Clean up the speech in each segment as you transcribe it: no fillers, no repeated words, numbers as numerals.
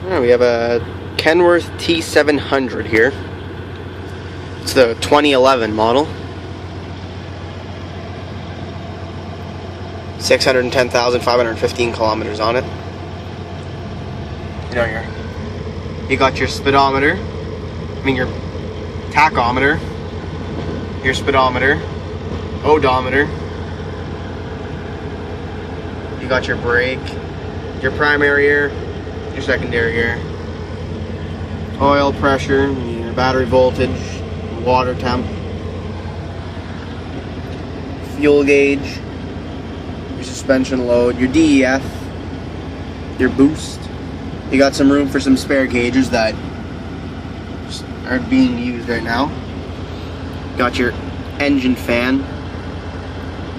We have a Kenworth T700 here. It's the 2011 model. 610,515 kilometers on it. You got your speedometer, your tachometer, your speedometer, odometer. You got your brake, your primary air, your secondary air, oil pressure, your battery voltage, water temp, fuel gauge, your suspension load, your DEF, your boost. You got some room for some spare gauges that are being used right now. Got your engine fan,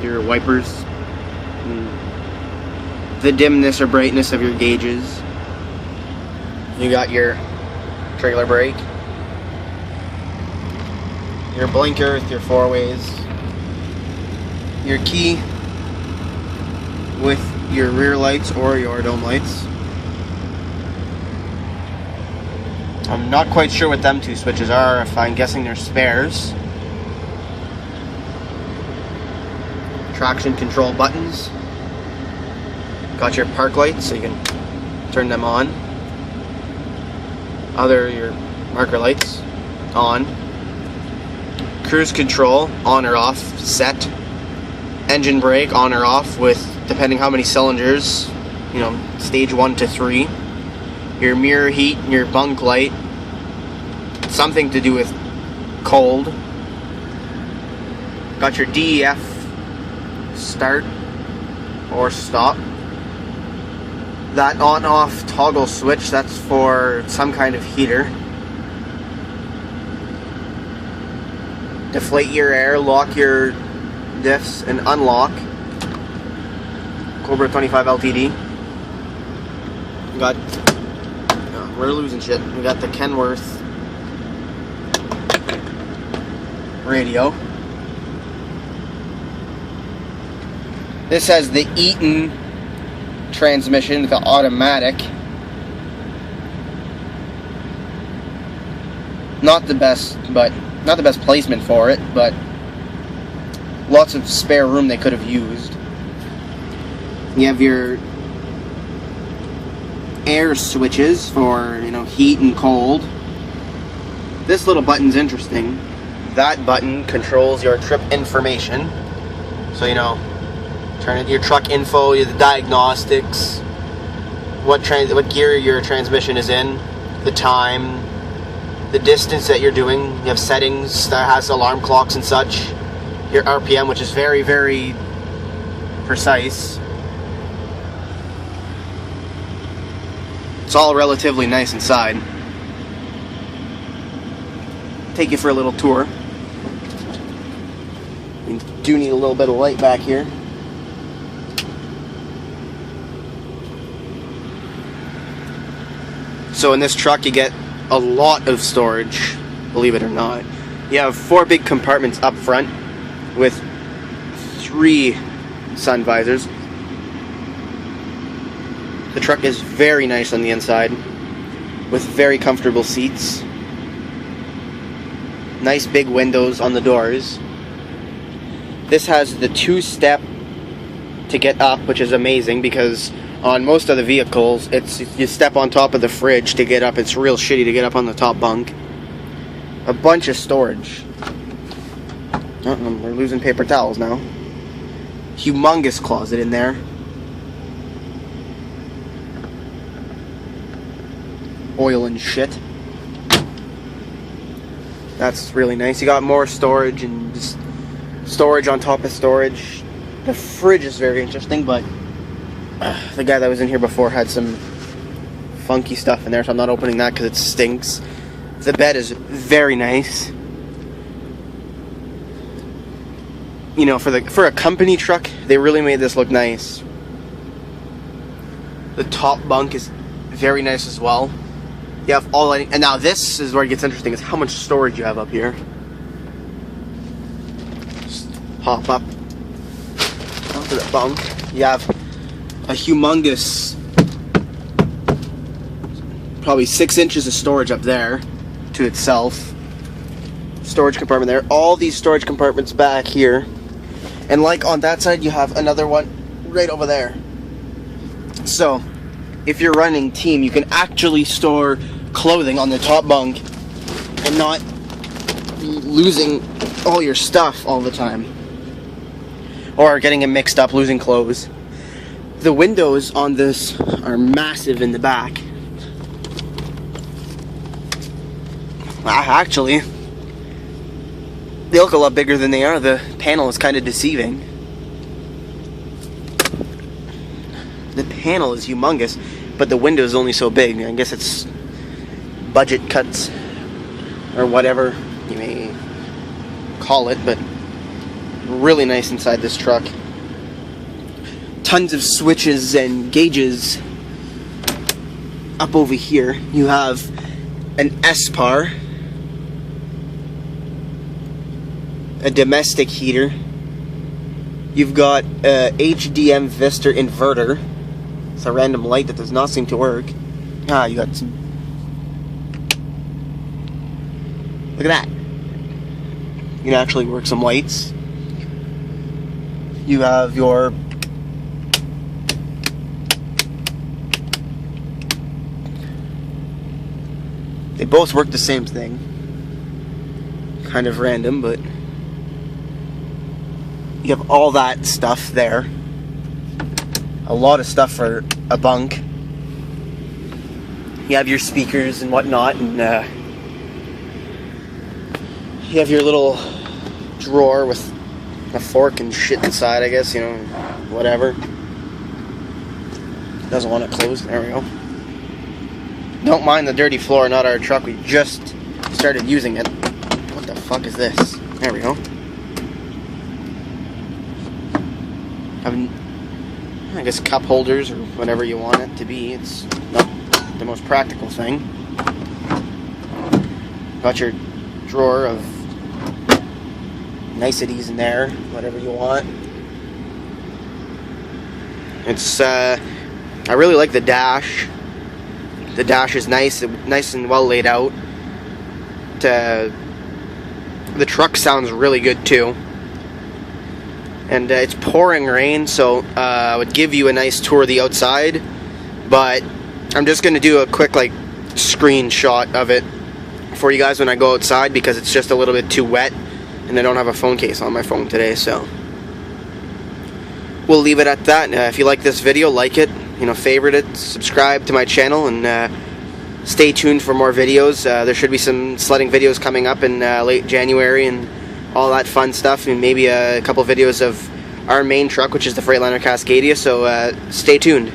your wipers, the dimness or brightness of your gauges. You got your trailer brake, your blinker with your four ways, your key with your rear lights or your dome lights. I'm not quite sure what them two switches are. If I'm guessing they're spares. Traction control buttons. Got your park lights, so you can turn them on. Your marker lights on. Cruise control on or off set. Engine brake on or off with depending how many cylinders. Stage 1 to 3. Your mirror heat, your bunk light, something to do with cold. Got your DEF start or stop. That on-off toggle switch, that's for some kind of heater. Deflate your air, lock your diffs, and unlock. Cobra 25 LTD. We're losing shit. We got the Kenworth radio. This has the Eaton transmission, the automatic. Not the best placement for it, but lots of spare room they could have used. You have your air switches for, heat and cold. This little button's interesting. That button controls your trip information. So, turn it your truck info, the diagnostics, what gear your transmission is in, the time, the distance that you're doing. You have settings that has alarm clocks and such. Your RPM, which is very, very precise. It's all relatively nice inside. Take you for a little tour. You do need a little bit of light back here. So in this truck you get a lot of storage, believe it or not. You have 4 big compartments up front with 3 sun visors. The truck is very nice on the inside with very comfortable seats. Nice big windows on the doors. This has the 2-step to get up, which is amazing because on most of the vehicles, you step on top of the fridge to get up. It's real shitty to get up on the top bunk. A bunch of storage. We're losing paper towels now. Humongous closet in there. Oil and shit. That's really nice. You got more storage and just storage on top of storage. The fridge is very interesting, but the guy that was in here before had some funky stuff in there, so I'm not opening that because it stinks. The bed is very nice. For a company truck, they really made this look nice. The top bunk is very nice as well. You have and now this is where it gets interesting, is how much storage you have up here. Just hop up onto the bunk. You have a humongous probably 6 inches of storage up there to itself. Storage compartment there. All these storage compartments back here. And like on that side, you have another one right over there. So, if you're running team, you can actually store clothing on the top bunk and not be losing all your stuff all the time. Or getting it mixed up, losing clothes. The windows on this are massive in the back. Actually, they look a lot bigger than they are. The panel is kind of deceiving. The panel is humongous, but the window is only so big. I guess it's budget cuts or whatever you may call it, but really nice inside this truck. Tons of switches and gauges. Up over here, you have an S-Par, a domestic heater. You've got a HDM Vista inverter. It's a random light that does not seem to work. You got some. Look at that. You can actually work some lights. You have your they both work the same thing. Kind of random, but you have all that stuff there. A lot of stuff for a bunk. You have your speakers and whatnot, and you have your little drawer with a fork and shit inside, I guess, you know, whatever. Doesn't want it closed. There we go. Don't mind the dirty floor, not our truck. We just started using it. What the fuck is this? There we go. I guess cup holders or whatever you want it to be. It's not the most practical thing. Got your drawer of niceties in there, whatever you want. It's I really like the dash. The dash is nice and well laid out. The truck sounds really good too. And it's pouring rain, so I would give you a nice tour of the outside, but I'm just going to do a quick screenshot of it for you guys when I go outside, because it's just a little bit too wet and I don't have a phone case on my phone today. So we'll leave it at that. If you like this video, like it, favorite it, subscribe to my channel, and stay tuned for more videos. There should be some sledding videos coming up in late January and all that fun stuff, and maybe a couple videos of our main truck, which is the Freightliner Cascadia, so stay tuned.